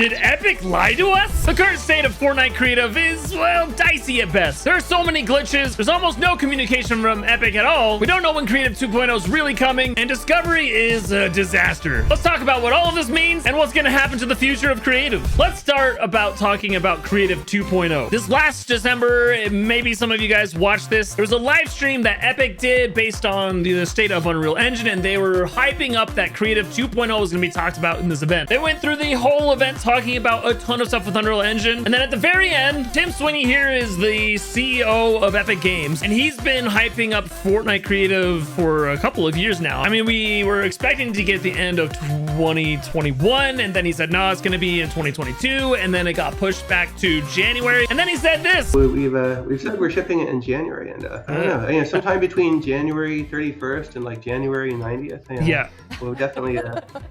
Did Epic lie to us? The current state of Fortnite Creative is, well, dicey at best. There are so many glitches. There's almost no communication from Epic at all. We don't know when Creative 2.0 is really coming, and Discovery is a disaster. Let's talk about what all of this means and what's going to happen to the future of Creative. Let's start about talking about Creative 2.0. This last December, maybe some of you guys watched this. There was a live stream that Epic did based on the state of Unreal Engine, and they were hyping up that Creative 2.0 was going to be talked about in this event. They went through the whole event talking about a ton of stuff with Unreal Engine, and then at the very end, Tim Sweeney here is the CEO of Epic Games, and he's been hyping up Fortnite Creative for a couple of years now. I mean, we were expecting to get the end of 2021, and then he said, no, it's going to be in 2022, and then it got pushed back to January, and then he said this. We've said we're shipping it in January, and I don't know, sometime between January 31st and like January 90th. Yeah. We'll definitely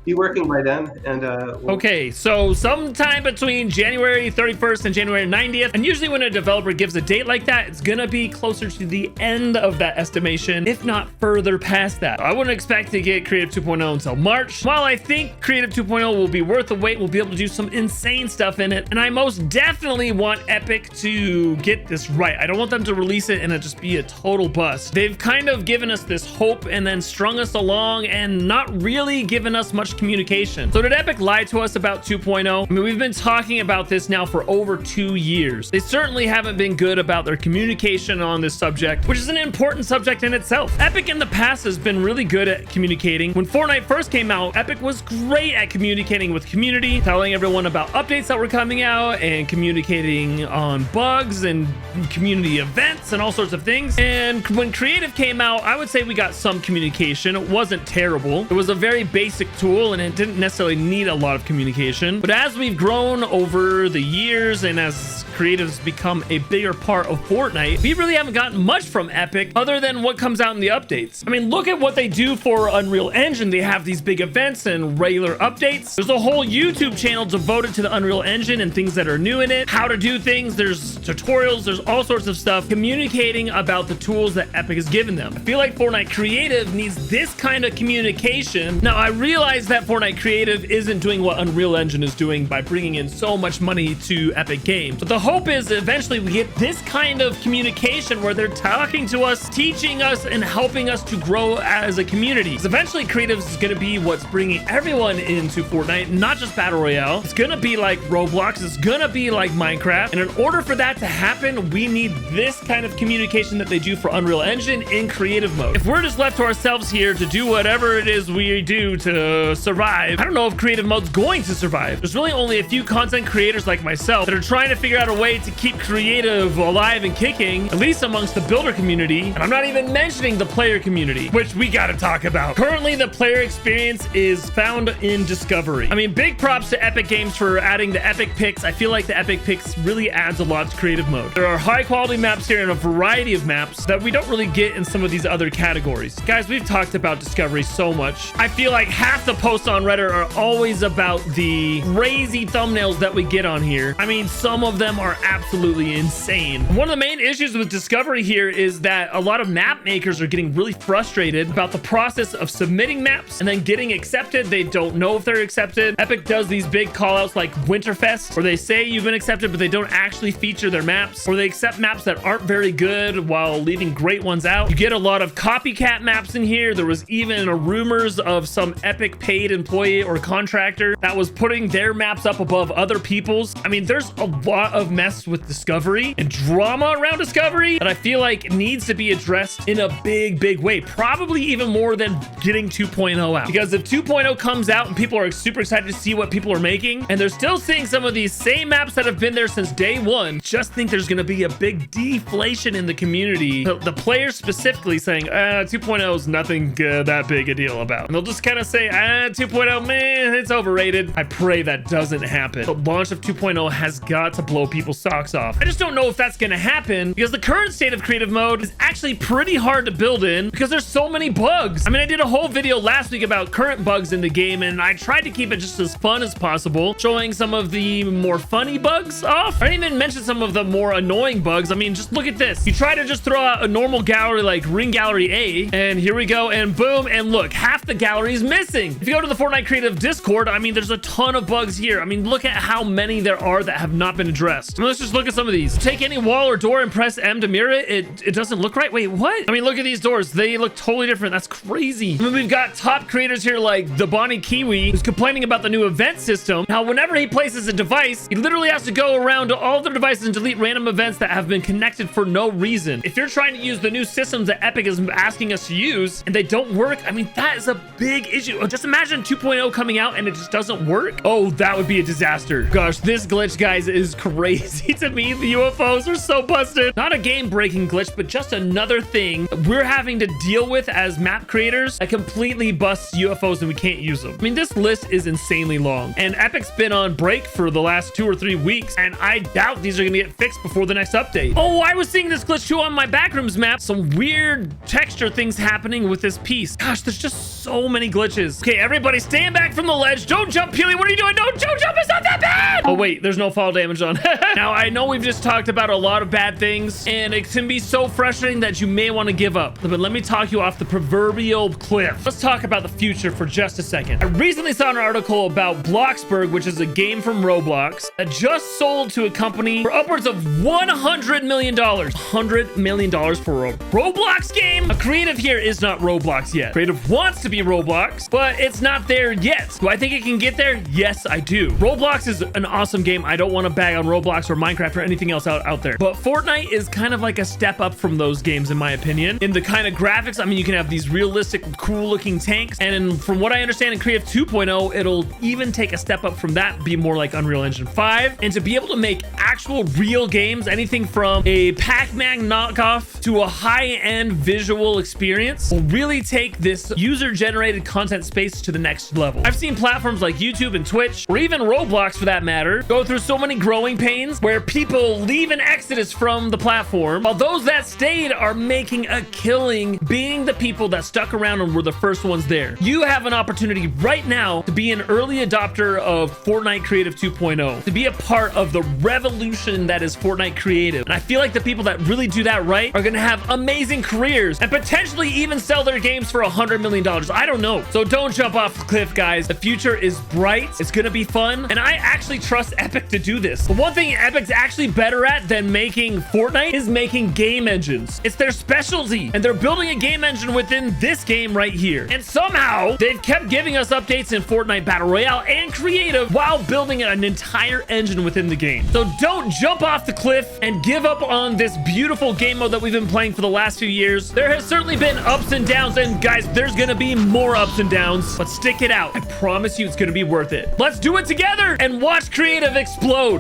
be working by then. And okay, so sometime between January 31st and January 90th, and usually when a developer gives a date like that, it's gonna be closer to the end of that estimation, if not further past that. I wouldn't expect to get Creative 2.0 until March. While I think Creative 2.0 will be worth the wait, we'll be able to do some insane stuff in it, and I most definitely want Epic to get this right. I don't want them to release it and it just be a total bust. They've kind of given us this hope and then strung us along and not really given us much communication. So did Epic lie to us about 2.0? I mean, we've been talking about this now for over 2 years. They certainly haven't been good about their communication on this subject, which is an important subject in itself. Epic in the past has been really good at communicating. When Fortnite first came out, Epic was great at communicating with community, telling everyone about updates that were coming out and communicating on bugs and community events and all sorts of things. And when Creative came out, I would say we got some communication. It wasn't terrible. It was a very basic tool and it didn't necessarily need a lot of communication. But as we've grown over the years and as Creative's become a bigger part of Fortnite, we really haven't gotten much from Epic other than what comes out in the updates. I mean, look at what they do for Unreal Engine. They have these big events and regular updates. There's a whole YouTube channel devoted to the Unreal Engine and things that are new in it, how to do things. There's tutorials, there's all sorts of stuff communicating about the tools that Epic has given them. I feel like Fortnite Creative needs this kind of communication. Now, I realize that Fortnite Creative isn't doing what Unreal Engine is doing by bringing in so much money to Epic Games, but the hope is that eventually we get this kind of communication where they're talking to us, teaching us, and helping us to grow as a community. Because eventually Creative is going to be what's bringing everyone into Fortnite, not just Battle Royale. It's going to be like Roblox. It's going to be like Minecraft. And in order for that to happen, we need this kind of communication that they do for Unreal Engine in creative mode. If we're just left to ourselves here to do whatever it is we do to survive, I don't know if creative mode's going to survive. There's really only a few content creators like myself that are trying to figure out a way to keep creative alive and kicking, at least amongst the builder community. And I'm not even mentioning the player community, which we got to talk about. Currently, the player experience is found in Discovery. I mean, big props to Epic Games for adding the Epic Picks. I feel like the Epic Picks really adds a lot to creative mode. There are high quality maps here and a variety of maps that we don't really get in some of these other categories. Guys, we've talked about Discovery so much. I feel like half the posts on Reddit are always about the crazy thumbnails that we get on here. I mean, some of them are absolutely insane. One of the main issues with Discovery here is that a lot of map makers are getting really frustrated about the process of submitting maps and then getting accepted. They don't know if they're accepted. Epic does these big call outs like Winterfest, where they say you've been accepted, but they don't actually feature their maps, or they accept maps that aren't very good while leaving great ones out. You get a lot of copycat maps in here. There was even rumors of some Epic paid employee or contractor that was putting their maps up above other people's. I mean, there's a lot of mess with Discovery and drama around Discovery that I feel like needs to be addressed in a big way, probably even more than getting 2.0 out. Because if 2.0 comes out and people are super excited to see what people are making, and they're still seeing some of these same maps that have been there since day one, just think there's going to be a big deflation in the community. The players specifically saying, 2.0 is nothing that big a deal about. And they'll just kind of say, 2.0, man, it's overrated. I pray that doesn't happen. The launch of 2.0 has got to blow people's socks off. I just don't know if that's going to happen because the current state of creative mode is actually pretty hard to build in because there's so many bugs. I mean, I did a whole video last week about current bugs in the game and I tried to keep it just as fun as possible, showing some of the more funny bugs off. I didn't even mention some of the more annoying bugs. I mean, just look at this. You try to just throw out a normal gallery like Ring Gallery A, and here we go, and boom, and look, half the gallery is missing. If you go to the Fortnite Creative Discord, I mean, there's a ton of bugs here. I mean, look at how many there are that have not been addressed. I mean, let's just look at some of these. Take any wall or door and press M to mirror it. It doesn't look right. Wait, what? I mean, look at these doors. They look totally different. That's crazy. I mean, we've got top creators here like the Bonnie Kiwi, who's complaining about the new event system. How whenever he places a device, he literally has to go around to all the devices and delete random events that have been connected for no reason. If you're trying to use the new systems that Epic is asking us to use and they don't work, I mean, that is a big issue. Just imagine 2.0 coming out and it just doesn't work. Oh, that would be a disaster. Gosh, this glitch, guys, is crazy to me. The UFOs are so busted. Not a game-breaking glitch, but just another thing we're having to deal with as map creators that completely busts UFOs and we can't use them. I mean, this list is insanely long, and Epic's been on break for the last 2 or 3 weeks, and I doubt these are gonna get fixed before the next update. Oh, I was seeing this glitch too on my backrooms map. Some weird texture things happening with this piece. Gosh, there's just so many glitches. Okay, everybody stand back from the ledge. Don't jump, Peely. What are you doing? Don't jump. It's not that bad. Oh, wait, there's no fall damage on. Now, I know we've just talked about a lot of bad things, and it can be so frustrating that you may want to give up. But let me talk you off the proverbial cliff. Let's talk about the future for just a second. I recently saw an article about Bloxburg, which is a game from Roblox that just sold to a company for upwards of $100 million. $100 million for a Roblox game? A Creative here is not Roblox yet. Creative wants to be Roblox, but it's not there yet. Do I think it can get there? Yes, I do. Roblox is an awesome game. I don't want to bag on Roblox or Minecraft or anything else out there. But Fortnite is kind of like a step up from those games, in my opinion. In the kind of graphics, I mean, you can have these realistic, cool looking tanks. And from what I understand in Creative 2.0, it'll even take a step up from that, be more like Unreal Engine 5. And to be able to make actual real games, anything from a Pac-Man knockoff to a high-end visual experience, will really take this user-generated content space to the next level. I've seen platforms like YouTube and Twitch, or even Roblox for that matter, go through so many growing pains where people leave an exodus from the platform, while those that stayed are making a killing being the people that stuck around and were the first ones there. You have an opportunity right now to be an early adopter of Fortnite Creative 2.0, to be a part of the revolution that is Fortnite Creative. And I feel like the people that really do that right are going to have amazing careers and potentially even sell their games for $100 million. I don't know. So don't jump off the cliff, guys. The future is bright. It's going to be fun. And I actually trust Epic to do this. The one thing Epic's actually better at than making Fortnite is making game engines. It's their specialty. And they're building a game engine within this game right here. And somehow they've kept giving us updates in Fortnite Battle Royale and Creative while building an entire engine within the game. So don't jump off the cliff and give up on this beautiful game mode that we've been playing for the last few years. There has certainly been ups and downs, and guys, there's gonna be more ups and downs, but stick it out. I promise you it's gonna be worth it. Let's do it together and watch Creative explode.